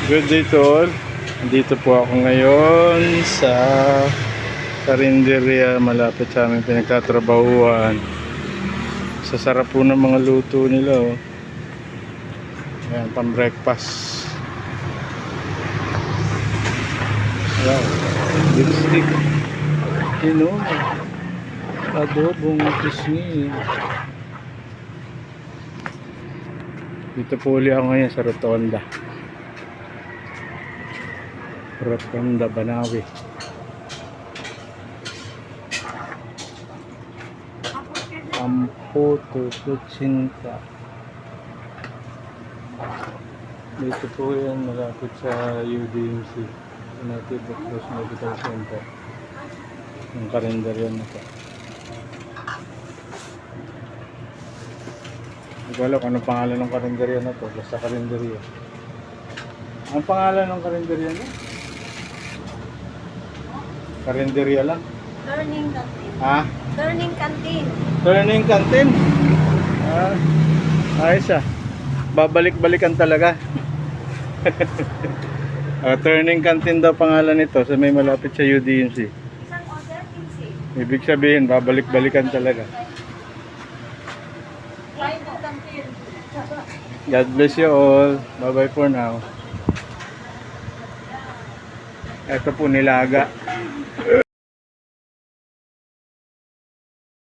Good day to all. Dito po ako ngayon sa karinderya malapit sa aming pinagtatrabahuan. Sasarap po ng mga luto nila. Ayan, pang breakfast. Wow, lipstick. Adobong pisngi. Dito po ulit ako ngayon sa Rotonda. Rotonda, Banawi. Amputo, Kutsinta. Dito po yan, malapit sa UDMC, United Doctors Medical Center. Yung karinderya na ito. Hindi ko alam kung anong pangalan ng karinderya na ito. Basta karinderya. Ang pangalan ng karinderya na? Karinderya lang? Turning Canteen. Ha? Turning Canteen. Turning Canteen? Ayos ah. Babalik-balikan talaga. Turning Canteen daw pangalan nito sa may malapit sa UDMC. Isang order, 15. Ibig sabihin, babalik-balikan talaga. Turning Canteen. God bless you all. Bye-bye for now. Ito po nilaga.